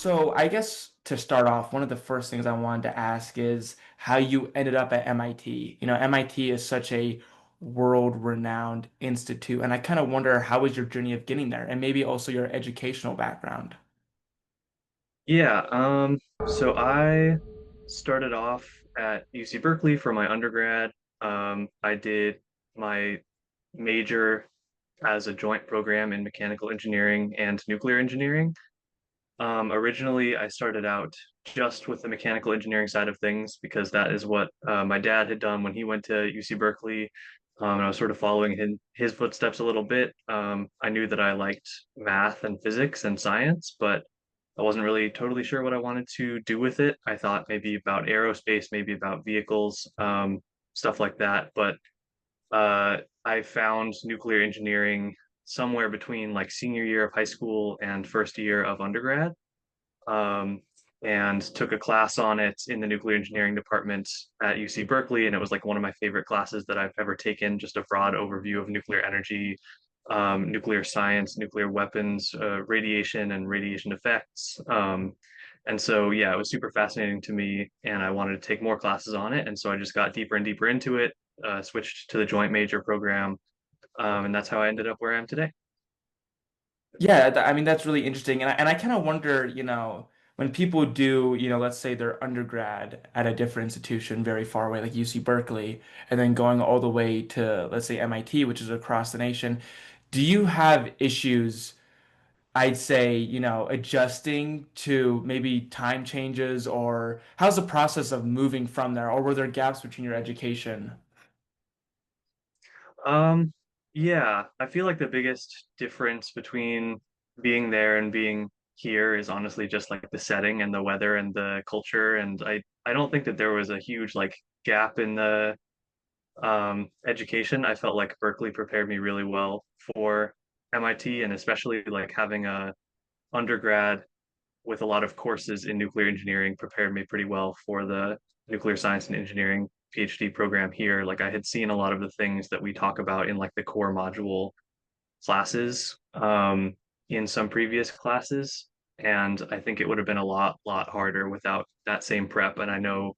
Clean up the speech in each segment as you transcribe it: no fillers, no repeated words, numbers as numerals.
So I guess to start off, one of the first things I wanted to ask is how you ended up at MIT. MIT is such a world-renowned institute, and I kind of wonder how was your journey of getting there, and maybe also your educational background. Yeah, so I started off at UC Berkeley for my undergrad. I did my major as a joint program in mechanical engineering and nuclear engineering. Originally, I started out just with the mechanical engineering side of things because that is what my dad had done when he went to UC Berkeley. And I was sort of following his footsteps a little bit. I knew that I liked math and physics and science, but I wasn't really totally sure what I wanted to do with it. I thought maybe about aerospace, maybe about vehicles, stuff like that. But I found nuclear engineering somewhere between like senior year of high school and first year of undergrad, um, and took a class on it in the nuclear engineering department at UC Berkeley. And it was like one of my favorite classes that I've ever taken, just a broad overview of nuclear energy, nuclear science, nuclear weapons, radiation, and radiation effects. And so, yeah, it was super fascinating to me, and I wanted to take more classes on it. And so I just got deeper and deeper into it, switched to the joint major program, and that's how I ended up where I am today. Yeah, I mean that's really interesting, and I kind of wonder, when people do, let's say their undergrad at a different institution very far away, like UC Berkeley, and then going all the way to, let's say, MIT, which is across the nation, do you have issues, I'd say, adjusting to maybe time changes, or how's the process of moving from there, or were there gaps between your education? Um, yeah, I feel like the biggest difference between being there and being here is honestly just like the setting and the weather and the culture. And I don't think that there was a huge like gap in the education. I felt like Berkeley prepared me really well for MIT, and especially like having a undergrad with a lot of courses in nuclear engineering prepared me pretty well for the nuclear science and engineering PhD program here. Like I had seen a lot of the things that we talk about in like the core module classes, in some previous classes. And I think it would have been a lot harder without that same prep. And I know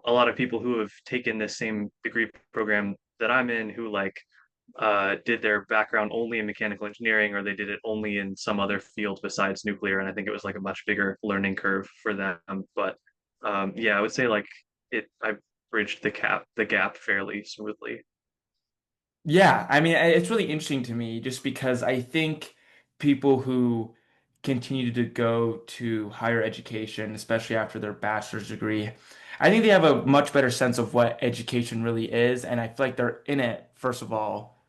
a lot of people who have taken this same degree program that I'm in who like did their background only in mechanical engineering, or they did it only in some other field besides nuclear. And I think it was like a much bigger learning curve for them. But yeah, I would say like I bridged the gap fairly smoothly. Yeah, I mean, it's really interesting to me just because I think people who continue to go to higher education, especially after their bachelor's degree, I think they have a much better sense of what education really is. And I feel like they're in it, first of all,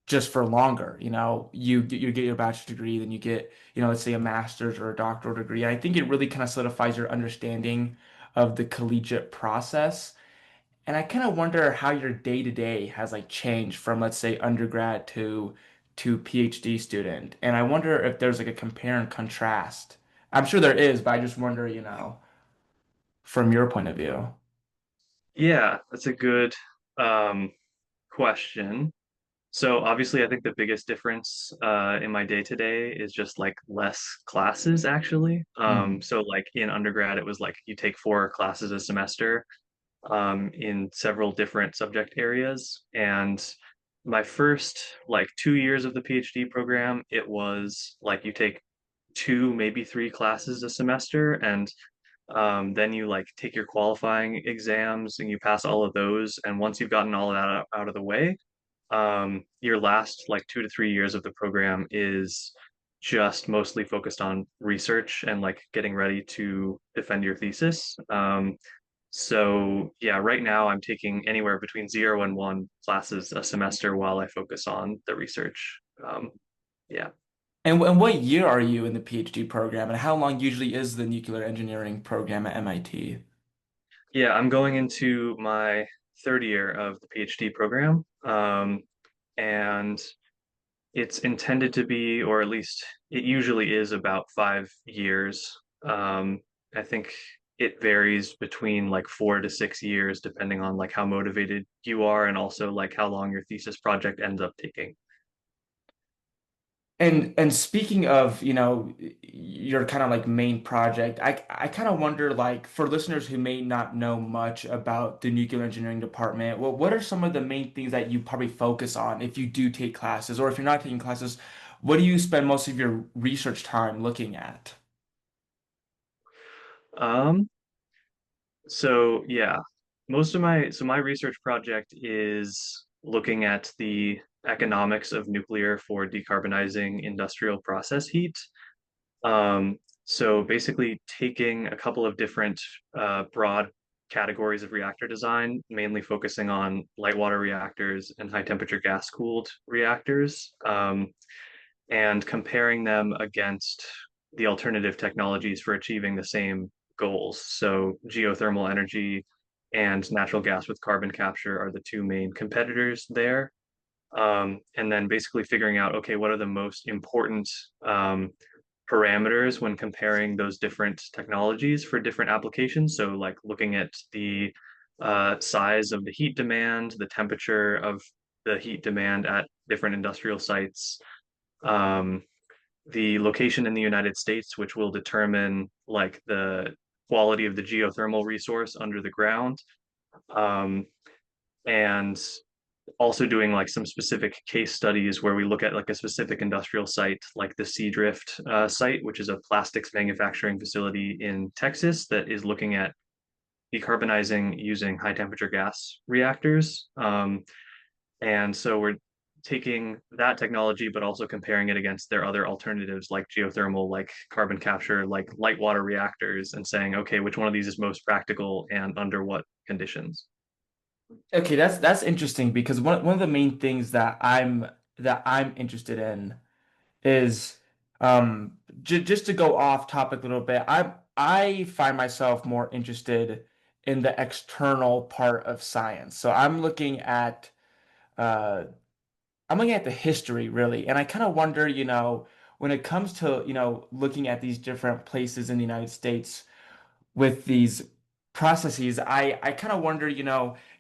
just for longer. You get your bachelor's degree, then you get, let's say a master's or a doctoral degree. I think it really kind of solidifies your understanding of the collegiate process. And I kind of wonder how your day to day has like changed from, let's say, undergrad to PhD student. And I wonder if there's like a compare and contrast. I'm sure there is, but I just wonder, from your point of view. Yeah, that's a good um, question. So obviously, I think the biggest difference in my day to day is just like less classes actually. Mm. So like in undergrad, it was like you take 4 classes a semester, in several different subject areas. And my first like 2 years of the PhD program, it was like you take 2, maybe 3 classes a semester, and then you like take your qualifying exams and you pass all of those. And once you've gotten all of that out of the way, your last like 2 to 3 years of the program is just mostly focused on research and like getting ready to defend your thesis. So yeah, right now I'm taking anywhere between 0 and 1 classes a semester while I focus on the research. Yeah. And what year are you in the PhD program, and how long usually is the nuclear engineering program at MIT? Yeah, I'm going into my third year of the PhD program. And it's intended to be, or at least it usually is about 5 years. I think it varies between like 4 to 6 years, depending on like how motivated you are and also like how long your thesis project ends up taking. And speaking of, your kind of like main project, I kind of wonder like for listeners who may not know much about the nuclear engineering department, what are some of the main things that you probably focus on if you do take classes, or if you're not taking classes, what do you spend most of your research time looking at? Um, so yeah, my research project is looking at the economics of nuclear for decarbonizing industrial process heat. So basically taking a couple of different broad categories of reactor design, mainly focusing on light water reactors and high temperature gas cooled reactors, and comparing them against the alternative technologies for achieving the same goals. So geothermal energy and natural gas with carbon capture are the two main competitors there. And then basically figuring out, okay, what are the most important parameters when comparing those different technologies for different applications. So, like looking at the size of the heat demand, the temperature of the heat demand at different industrial sites, um, the location in the United States, which will determine like the quality of the geothermal resource under the ground. Um, and also doing like some specific case studies where we look at like a specific industrial site, like the Seadrift site, which is a plastics manufacturing facility in Texas that is looking at decarbonizing using high temperature gas reactors. And so we're taking that technology, but also comparing it against their other alternatives like geothermal, like carbon capture, like light water reactors, and saying, okay, which one of these is most practical and under what conditions? Okay, that's interesting because one of the main things that I'm interested in is j just to go off topic a little bit. I find myself more interested in the external part of science. So uh I'm looking at the history really, and I kind of wonder, when it comes to, looking at these different places in the United States with these processes, I kind of wonder,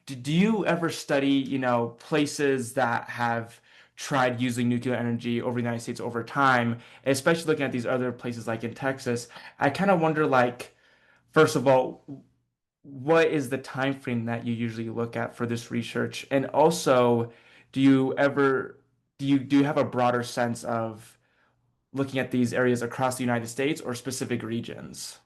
do you ever study, places that have tried using nuclear energy over the United States over time, especially looking at these other places like in Texas? I kind of wonder, like, first of all, what is the time frame that you usually look at for this research? And also, do you ever do you have a broader sense of looking at these areas across the United States or specific regions?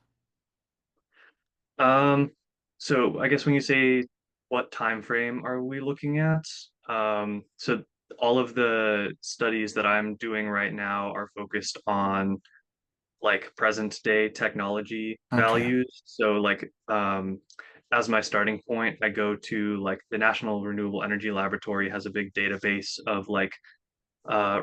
Um, so I guess when you say what time frame are we looking at? So all of the studies that I'm doing right now are focused on like present day technology Okay, values. So like as my starting point, I go to like the National Renewable Energy Laboratory has a big database of like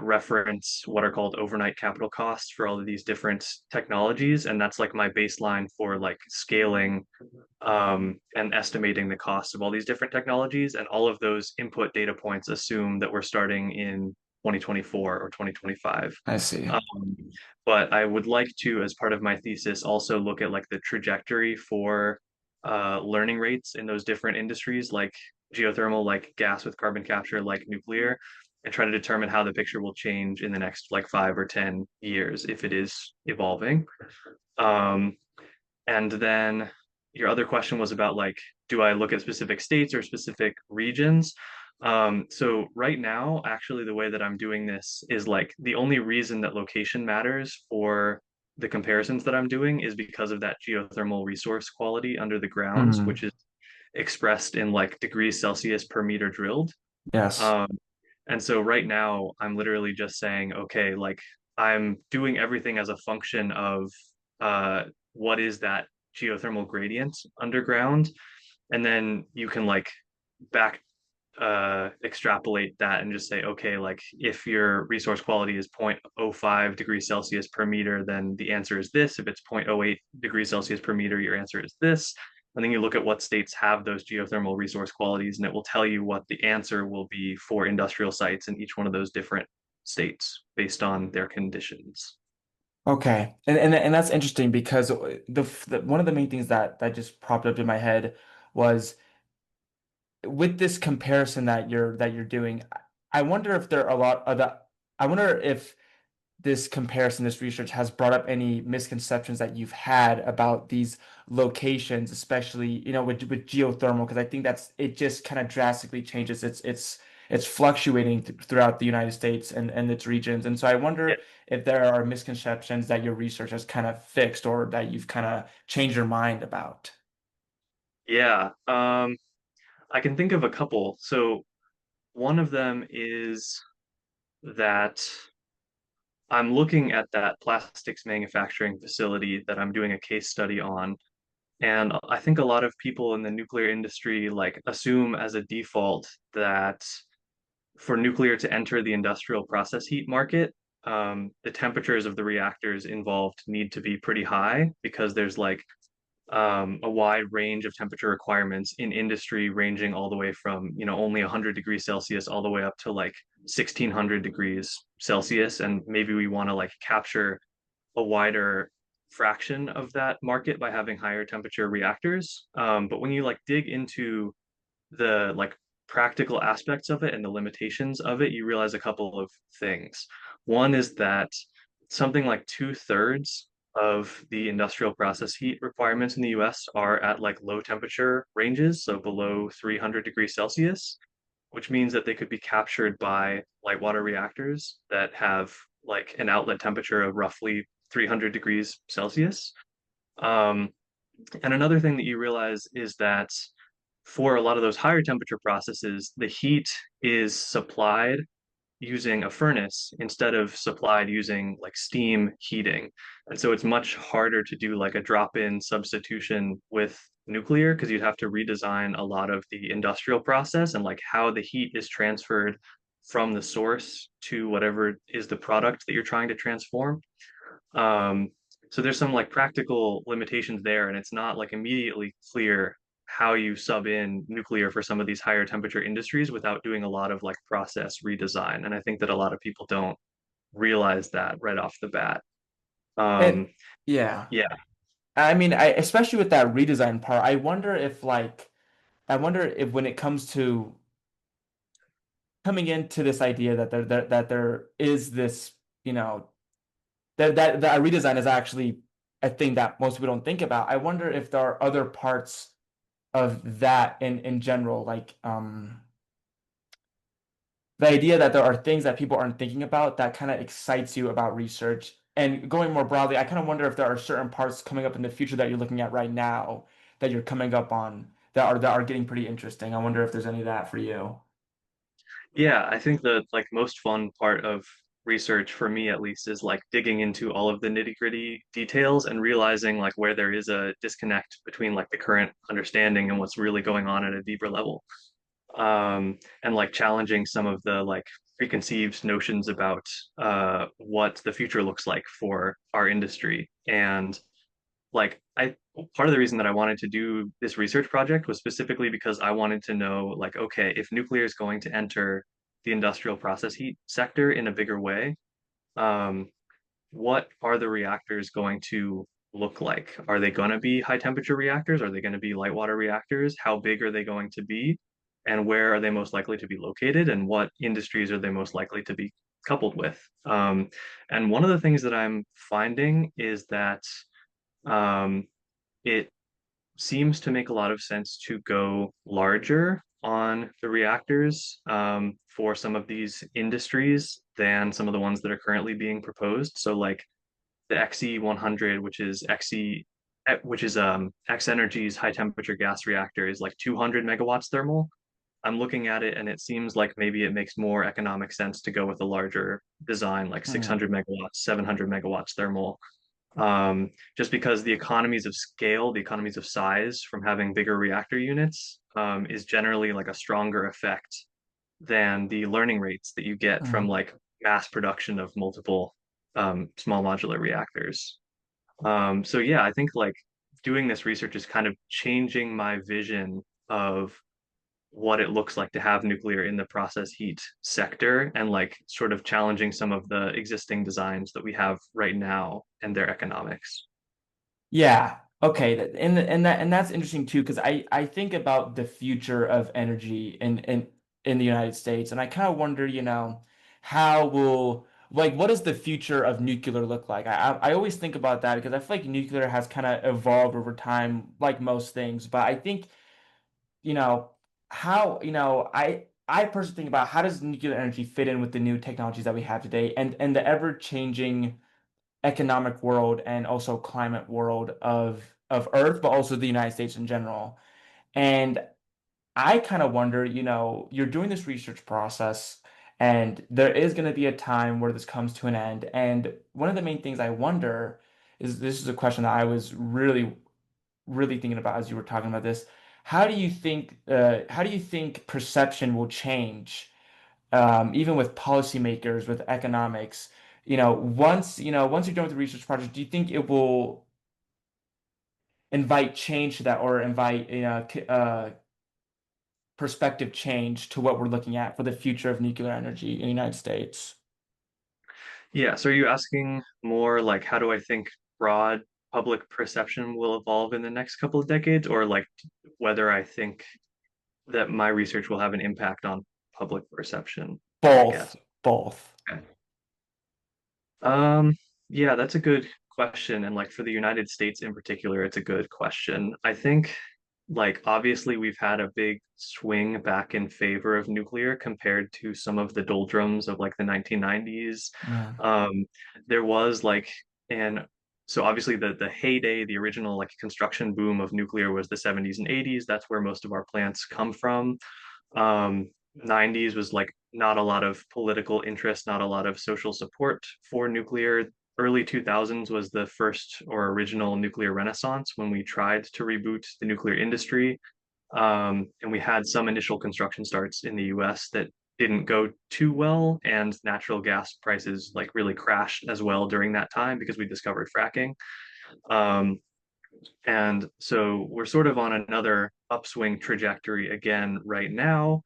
reference what are called overnight capital costs for all of these different technologies, and that's like my baseline for like scaling and estimating the costs of all these different technologies. And all of those input data points assume that we're starting in 2024 or 2025. I see. Um, but I would like to, as part of my thesis, also look at like the trajectory for learning rates in those different industries, like geothermal, like gas with carbon capture, like nuclear, and try to determine how the picture will change in the next like 5 or 10 years if it is evolving. Um, and then your other question was about like, do I look at specific states or specific regions? So right now, actually, the way that I'm doing this is like the only reason that location matters for the comparisons that I'm doing is because of that geothermal resource quality under the ground, which Mhm. is expressed in like degrees Celsius per meter drilled. Yes. Um, and so right now, I'm literally just saying, okay, like I'm doing everything as a function of uh, what is that geothermal gradient underground, and then you can like back extrapolate that and just say, okay, like if your resource quality is 0.05 degrees Celsius per meter, then the answer is this. If it's 0.08 degrees Celsius per meter, your answer is this. And then you look at what states have those geothermal resource qualities, and it will tell you what the answer will be for industrial sites in each one of those different states based on their conditions. Okay. And that's interesting because one of the main things that just popped up in my head was with this comparison that you're doing, I wonder if there are a lot of the I wonder if this comparison, this research has brought up any misconceptions that you've had about these locations, especially, with geothermal, because I think that's it just kind of drastically changes. It's fluctuating throughout the United States and its regions. And so I Yeah. wonder if there are misconceptions that your research has kind of fixed or that you've kind of changed your mind about. Yeah. I can think of a couple. So one of them is that I'm looking at that plastics manufacturing facility that I'm doing a case study on. And I think a lot of people in the nuclear industry like assume as a default that for nuclear to enter the industrial process heat market, the temperatures of the reactors involved need to be pretty high because there's like a wide range of temperature requirements in industry, ranging all the way from, only 100 degrees Celsius all the way up to like 1600 degrees Celsius. And maybe we want to like capture a wider fraction of that market by having higher temperature reactors. But when you like dig into the like practical aspects of it and the limitations of it, you realize a couple of things. One is that something like two-thirds of the industrial process heat requirements in the US are at like low temperature ranges, so below 300 degrees Celsius, which means that they could be captured by light water reactors that have like an outlet temperature of roughly 300 degrees Celsius. Um, and another thing that you realize is that for a lot of those higher temperature processes, the heat is supplied using a furnace instead of supplied using like steam heating. And so it's much harder to do like a drop-in substitution with nuclear because you'd have to redesign a lot of the industrial process and like how the heat is transferred from the source to whatever is the product that you're trying to transform. Um, so there's some like practical limitations there, and it's not like immediately clear how you sub in nuclear for some of these higher temperature industries without doing a lot of like process redesign. And I think that a lot of people don't realize that right off the bat. And Um, yeah, yeah, I mean, especially with that redesign part, I wonder if when it comes to coming into this idea that there is this, you know, that a redesign is actually a thing that most people don't think about. I wonder if there are other parts of that in general, like the idea that there are things that people aren't thinking about that kind of excites you about research. And going more broadly, I kind of wonder if there are certain parts coming up in the future that you're looking at right now that you're coming up on that are getting pretty interesting. I wonder if there's any of that for you. yeah, I think the like most fun part of research for me at least is like digging into all of the nitty-gritty details and realizing like where there is a disconnect between like the current understanding and what's really going on at a deeper level. And like challenging some of the like preconceived notions about what the future looks like for our industry. And like I part of the reason that I wanted to do this research project was specifically because I wanted to know like, okay, if nuclear is going to enter the industrial process heat sector in a bigger way, um, what are the reactors going to look like? Are they going to be high temperature reactors? Are they going to be light water reactors? How big are they going to be? And where are they most likely to be located? And what industries are they most likely to be coupled with? And one of the things that I'm finding is that um, it seems to make a lot of sense to go larger on the reactors for some of these industries than some of the ones that are currently being proposed. So like the XE100, which is X Energy's high temperature gas reactor, is like 200 megawatts thermal. I'm looking at it and it seems like maybe it makes more economic sense to go with a larger design, like Hmm. 600 megawatts, 700 megawatts thermal, just because the economies of scale, the economies of size from having bigger reactor units, is generally like a stronger effect than the learning rates that you get from Hmm. like mass production of multiple small modular reactors. So yeah, I think like doing this research is kind of changing my vision of what it looks like to have nuclear in the process heat sector and like sort of challenging some of the existing designs that we have right now and their economics. Yeah. Okay. And that's interesting too, because I think about the future of energy in the United States, and I kind of wonder, how will like what does the future of nuclear look like? I always think about that because I feel like nuclear has kind of evolved over time, like most things. But I think, you know, how, I personally think about how does nuclear energy fit in with the new technologies that we have today and the ever-changing economic world and also climate world of Earth, but also the United States in general. And I kind of wonder, you're doing this research process, and there is going to be a time where this comes to an end. And one of the main things I wonder is this is a question that I was really, really thinking about as you were talking about this. How do you think perception will change, even with policymakers, with economics? Once you're done with the research project, do you think it will invite change to that or invite, perspective change to what we're looking at for the future of nuclear energy in the United States? Yeah, so are you asking more like how do I think broad public perception will evolve in the next couple of decades, or like whether I think that my research will have an impact on public perception, I Both, guess. both. Okay. Um, yeah, that's a good question. And like for the United States in particular, it's a good question. I think like obviously we've had a big swing back in favor of nuclear compared to some of the doldrums of like the 1990s. Yeah. Um, there was like and so obviously the heyday, the original like construction boom of nuclear was the 70s and 80s. That's where most of our plants come from. 90s was like not a lot of political interest, not a lot of social support for nuclear. Early 2000s was the first or original nuclear renaissance when we tried to reboot the nuclear industry. And we had some initial construction starts in the US that didn't go too well, and natural gas prices like really crashed as well during that time because we discovered fracking. Um, and so we're sort of on another upswing trajectory again right now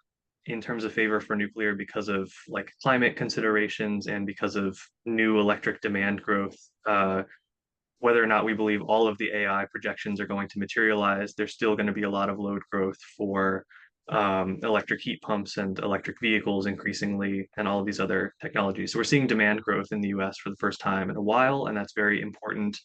in terms of favor for nuclear because of like climate considerations and because of new electric demand growth. Whether or not we believe all of the AI projections are going to materialize, there's still going to be a lot of load growth for electric heat pumps and electric vehicles increasingly, and all of these other technologies. So we're seeing demand growth in the US for the first time in a while, and that's very important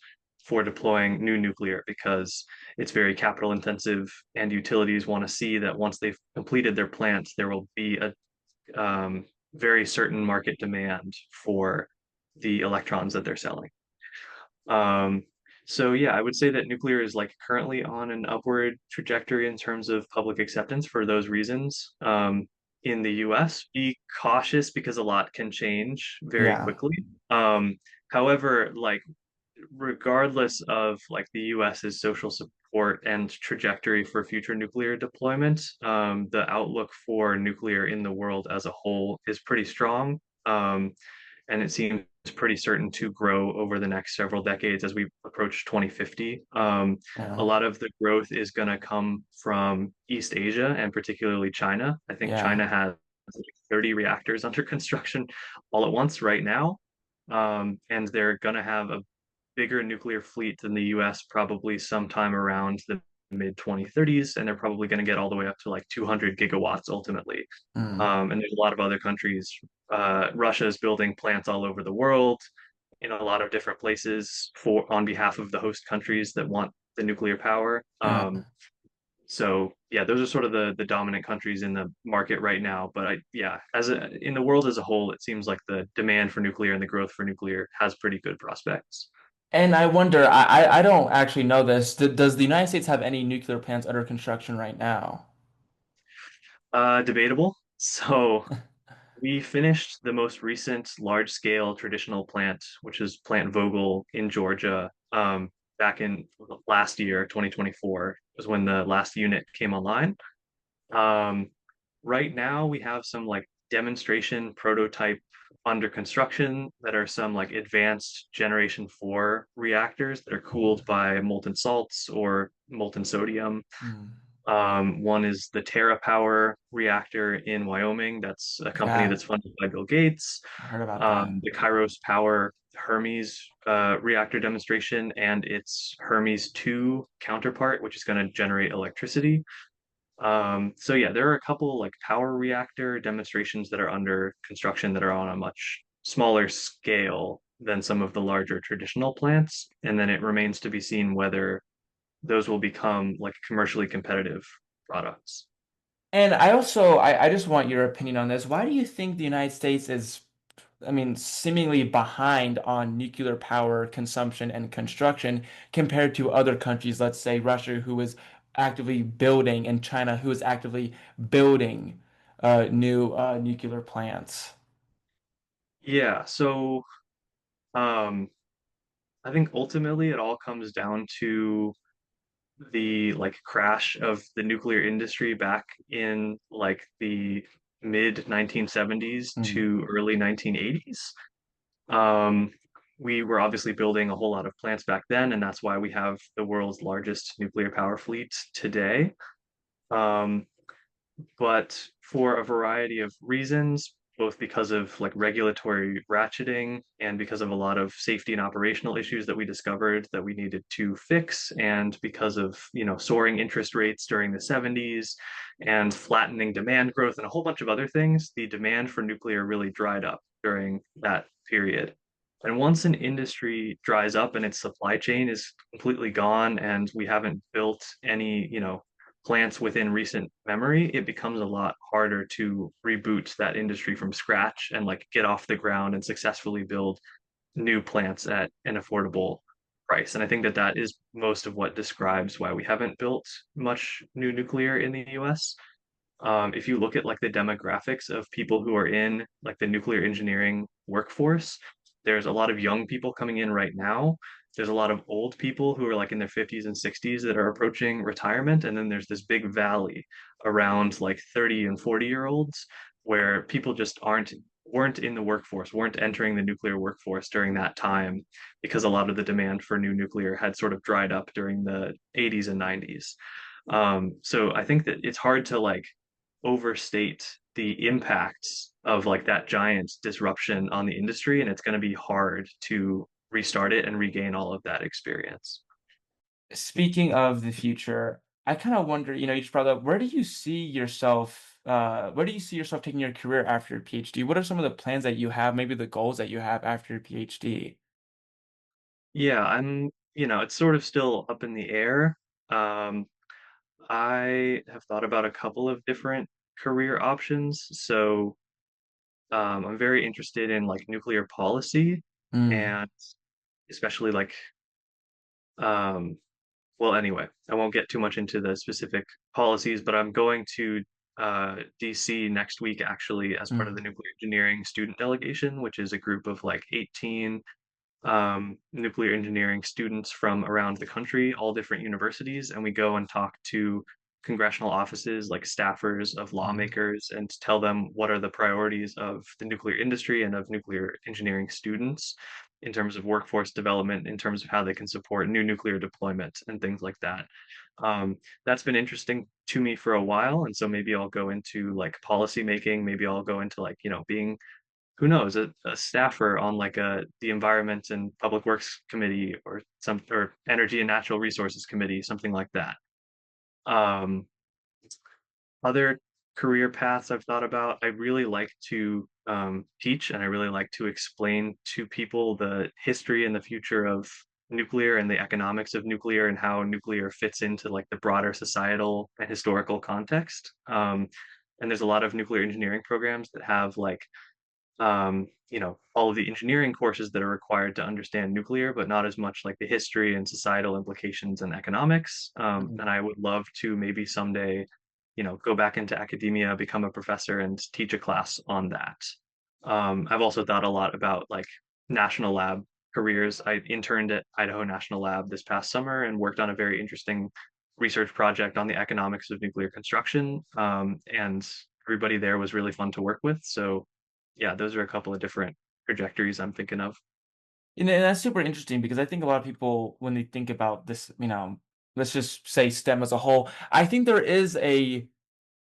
for deploying new nuclear because it's very capital intensive, and utilities want to see that once they've completed their plants, there will be a very certain market demand for the electrons that they're selling. Um, so yeah, I would say that nuclear is like currently on an upward trajectory in terms of public acceptance for those reasons. In the US, be cautious because a lot can change very Yeah. quickly. However, like regardless of like the US's social support and trajectory for future nuclear deployment, the outlook for nuclear in the world as a whole is pretty strong. And it seems pretty certain to grow over the next several decades as we approach 2050. A Yeah. lot of the growth is going to come from East Asia and particularly China. I think Yeah. China has like 30 reactors under construction all at once right now. And they're going to have a bigger nuclear fleet than the US probably sometime around the mid 2030s, and they're probably going to get all the way up to like 200 gigawatts ultimately. Mm. And there's a lot of other countries. Russia is building plants all over the world in a lot of different places for on behalf of the host countries that want the nuclear power. Yeah. So yeah, those are sort of the dominant countries in the market right now. But yeah, in the world as a whole, it seems like the demand for nuclear and the growth for nuclear has pretty good prospects. And I wonder, I don't actually know this. Does the United States have any nuclear plants under construction right now? Debatable. So we finished the most recent large-scale traditional plant, which is Plant Vogel in Georgia, back in last year, 2024, was when the last unit came online. Um, right now, we have some like demonstration prototype under construction that are some like advanced Generation 4 reactors that are cooled by molten salts or molten sodium. Mm. One is the TerraPower reactor in Wyoming. That's a company Yeah, that's funded by Bill Gates. I heard about that. The Kairos Power Hermes reactor demonstration and its Hermes 2 counterpart, which is going to generate electricity. So yeah, there are a couple like power reactor demonstrations that are under construction that are on a much smaller scale than some of the larger traditional plants. And then it remains to be seen whether those will become like commercially competitive products. And I just want your opinion on this. Why do you think the United States is, I mean, seemingly behind on nuclear power consumption and construction compared to other countries, let's say Russia, who is actively building, and China, who is actively building new nuclear plants? Yeah, so um, I think ultimately it all comes down to the like crash of the nuclear industry back in like the mid 1970s Mm. to early 1980s. Um, we were obviously building a whole lot of plants back then, and that's why we have the world's largest nuclear power fleet today. Um, but for a variety of reasons, both because of like regulatory ratcheting and because of a lot of safety and operational issues that we discovered that we needed to fix, and because of, soaring interest rates during the 70s and flattening demand growth and a whole bunch of other things, the demand for nuclear really dried up during that period. And once an industry dries up and its supply chain is completely gone and we haven't built any, plants within recent memory, it becomes a lot harder to reboot that industry from scratch and like get off the ground and successfully build new plants at an affordable price. And I think that that is most of what describes why we haven't built much new nuclear in the US. If you look at like the demographics of people who are in like the nuclear engineering workforce, there's a lot of young people coming in right now. There's a lot of old people who are like in their 50s and 60s that are approaching retirement. And then there's this big valley around like 30 and 40-year olds where people just weren't in the workforce, weren't entering the nuclear workforce during that time because a lot of the demand for new nuclear had sort of dried up during the 80s and 90s. So I think that it's hard to like overstate the impacts of like that giant disruption on the industry, and it's going to be hard to restart it and regain all of that experience. Speaking of the future, I kind of wonder, you just brought up, where do you see yourself taking your career after your PhD? What are some of the plans that you have, maybe the goals that you have after your PhD? Yeah, it's sort of still up in the air. Um, I have thought about a couple of different career options. So I'm very interested in like nuclear policy Mm, and especially like um, well, anyway, I won't get too much into the specific policies, but I'm going to DC next week actually as part of the mm, nuclear engineering student delegation, which is a group of like 18 nuclear engineering students from around the country, all different universities, and we go and talk to congressional offices like staffers of mm, lawmakers and tell them what are the priorities of the nuclear industry and of nuclear engineering students in terms of workforce development, in terms of how they can support new nuclear deployment and things like that. That's been interesting to me for a while, and so maybe I'll go into like policy making, maybe I'll go into like, being who knows, a staffer on like the Environment and Public Works Committee or Energy and Natural Resources Committee, something like that. Um, Other career paths I've thought about, I really like to teach and I really like to explain to people the history and the future of nuclear and the economics of nuclear and how nuclear fits into like the broader societal and historical context. And there's a lot of nuclear engineering programs that have like all of the engineering courses that are required to understand nuclear, but not as much like the history and societal implications and economics. And mm. I would love to maybe someday, go back into academia, become a professor, and teach a class on that. I've also thought a lot about like national lab careers. I interned at Idaho National Lab this past summer and worked on a very interesting research project on the economics of nuclear construction. And everybody there was really fun to work with. So yeah, those are a couple of different trajectories I'm thinking of. And that's super interesting because I think a lot of people, when they think about this, let's just say STEM as a whole, I think there is a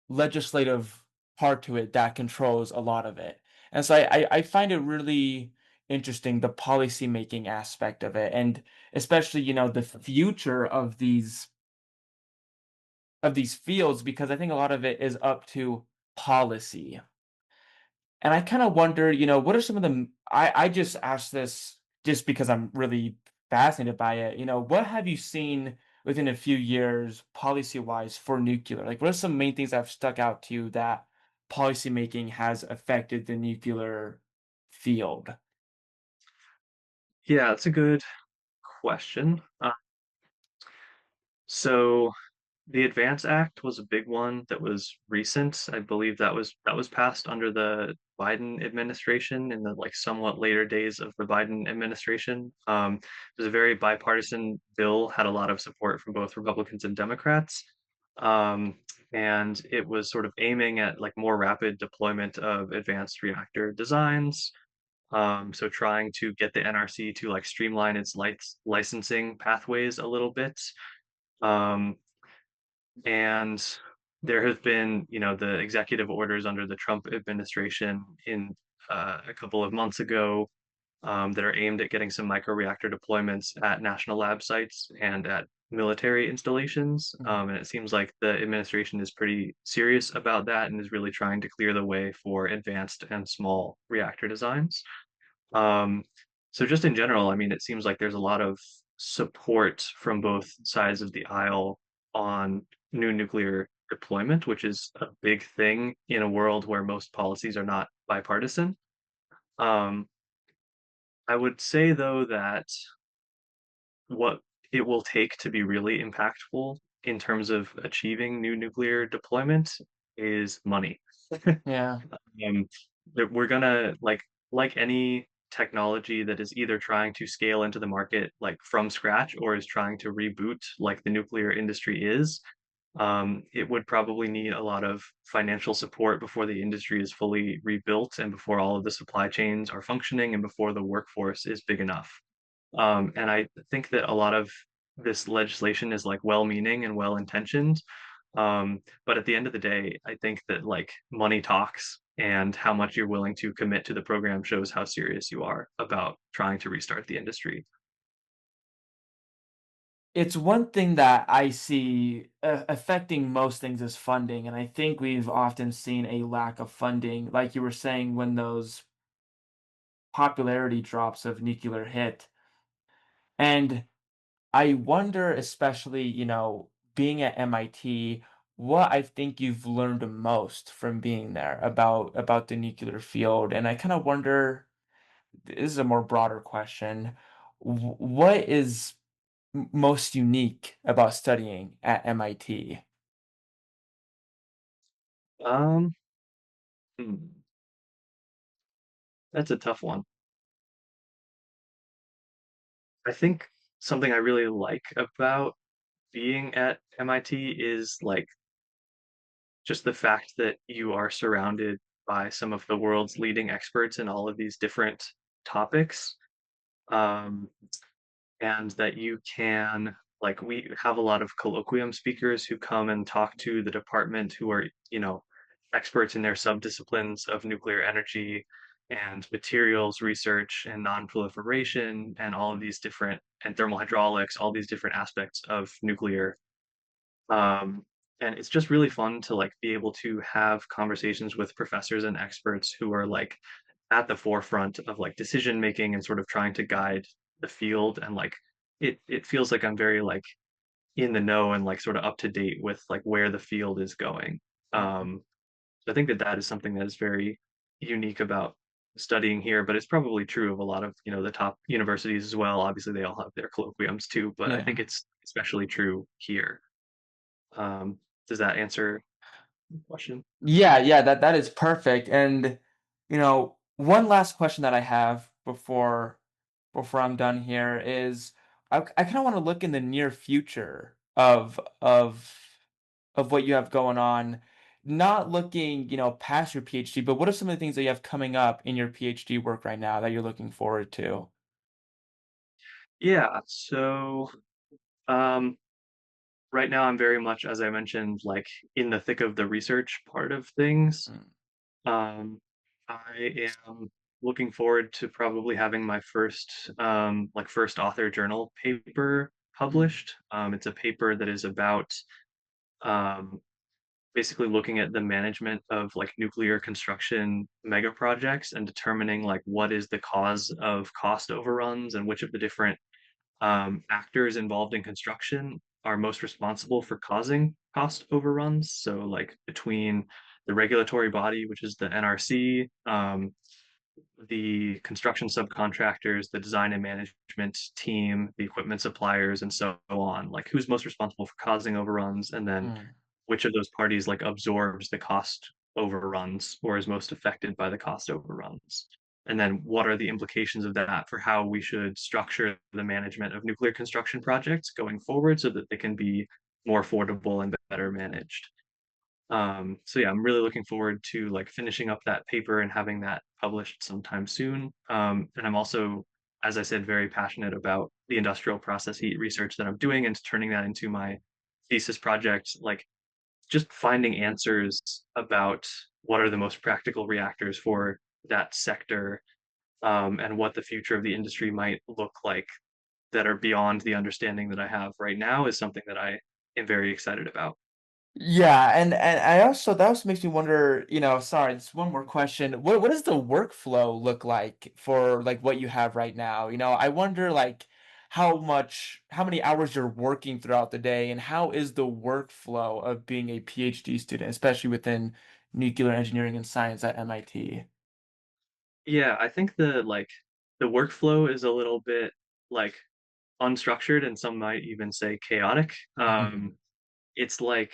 legislative part to it that controls a lot of it. And so I find it really interesting, the policy making aspect of it, and especially, the future of these fields, because I think a lot of it is up to policy. And I kind of wonder, what are some of the, I just asked this just because I'm really fascinated by it. What have you seen within a few years, policy-wise, for nuclear? Like, what are some main things that have stuck out to you that policymaking has affected the nuclear field? Yeah, that's a good question. So the Advance Act was a big one that was recent. I believe that was passed under the Biden administration in the like somewhat later days of the Biden administration. It was a very bipartisan bill, had a lot of support from both Republicans and Democrats. Um, and it was sort of aiming at like more rapid deployment of advanced reactor designs. So trying to get the NRC to like streamline its licensing pathways a little bit. Um, and there have been, the executive orders under the Trump administration in a couple of months ago that are aimed at getting some microreactor deployments at national lab sites and at military installations. Mm. And it seems like the administration is pretty serious about that and is really trying to clear the way for advanced and small reactor designs. Um, so just in general, I mean, it seems like there's a lot of support from both sides of the aisle on new nuclear deployment, which is a big thing in a world where most policies are not bipartisan. Um, I would say though that what it will take to be really impactful in terms of achieving new nuclear deployment is money. Yeah. Um, that we're gonna like any technology that is either trying to scale into the market like from scratch or is trying to reboot like the nuclear industry is. It would probably need a lot of financial support before the industry is fully rebuilt and before all of the supply chains are functioning and before the workforce is big enough. And I think that a lot of this legislation is like well-meaning and well-intentioned. But at the end of the day, I think that like money talks and how much you're willing to commit to the program shows how serious you are about trying to restart the industry. It's one thing that I see affecting most things is funding, and I think we've often seen a lack of funding, like you were saying, when those popularity drops of nuclear hit. And I wonder, especially, being at MIT, what I think you've learned the most from being there about the nuclear field. And I kind of wonder, this is a more broader question, what is most unique about studying at MIT? Um, hmm, that's a tough one. I think something I really like about being at MIT is like just the fact that you are surrounded by some of the world's leading experts in all of these different topics. Um, and that you can like we have a lot of colloquium speakers who come and talk to the department who are, experts in their subdisciplines of nuclear energy and materials research and non-proliferation and all of these different and thermal hydraulics, all these different aspects of nuclear. Um, and it's just really fun to like be able to have conversations with professors and experts who are like at the forefront of like decision making and sort of trying to guide the field and like it feels like I'm very like in the know and like sort of up to date with like where the field is going. Mhm. So I think that that is something that is very unique about studying here, but it's probably true of a lot of, the top universities as well. Obviously, they all have their colloquiums too, but I think Yeah. it's especially true here. Um, does that answer the question? Yeah, yeah, that is perfect. And one last question that I have before I'm done here is I kind of want to look in the near future of what you have going on, not looking, past your PhD, but what are some of the things that you have coming up in your PhD work right now that you're looking forward to? Yeah, so um, right now I'm very much, as I mentioned, like in the thick of the research part of things. Mm, Um, I am looking forward to probably having my first like first author journal paper mm, published. It's a paper that is about um, basically looking at the management of like nuclear construction mega projects and determining like what is the cause of cost overruns and which of the different actors involved in construction are most responsible for causing cost overruns. So, like between the regulatory body, which is the NRC, the construction subcontractors, the design and management team, the equipment suppliers, and so on. Like who's most responsible for causing overruns, and then Mm. which of those parties like absorbs the cost overruns or is most affected by the cost overruns. And then what are the implications of that for how we should structure the management of nuclear construction projects going forward so that they can be more affordable and better managed. So yeah, I'm really looking forward to like finishing up that paper and having that published sometime soon. And I'm also, as I said, very passionate about the industrial process heat research that I'm doing and turning that into my thesis project, like just finding answers about what are the most practical reactors for that sector, and what the future of the industry might look like that are beyond the understanding that I have right now is something that I am very excited about. Yeah, and I also that also makes me wonder, sorry, just one more question. What does the workflow look like for like what you have right now? I wonder like how many hours you're working throughout the day and how is the workflow of being a PhD student, especially within nuclear engineering and science at MIT? Yeah, I think the workflow is a little bit like unstructured and some might even say chaotic. It's like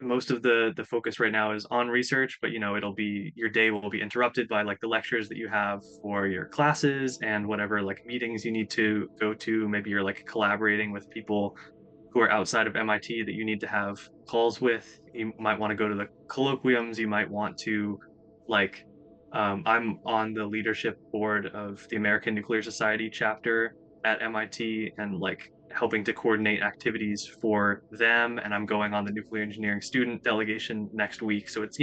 most of the focus right now is on research, but it'll be your day will be interrupted by like the lectures that you have for your classes and whatever like meetings you need to go to. Maybe you're like collaborating with people who are outside of MIT that you need to have calls with. You might want to go to the colloquiums. You might want to like I'm on the leadership board of the American Nuclear Society chapter at MIT and like helping to coordinate activities for them. And I'm going on the nuclear engineering student delegation next week. So it's,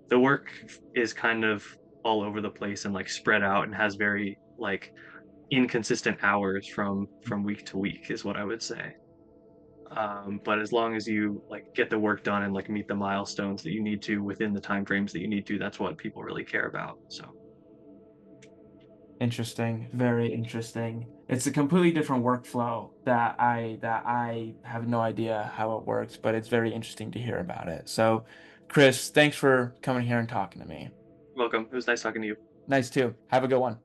the work is kind of all over the place and like spread out and has very like inconsistent hours from week to week is what I would say. But as long as you like get the work done and like meet the milestones that you need to within the timeframes that you need to, that's what people really care about. So Interesting, very interesting. It's a completely different workflow that I have no idea how it works, but it's very interesting to hear about it. So, Chris, thanks for coming here and talking to me. welcome. It was nice talking to you. Nice too. Have a good one.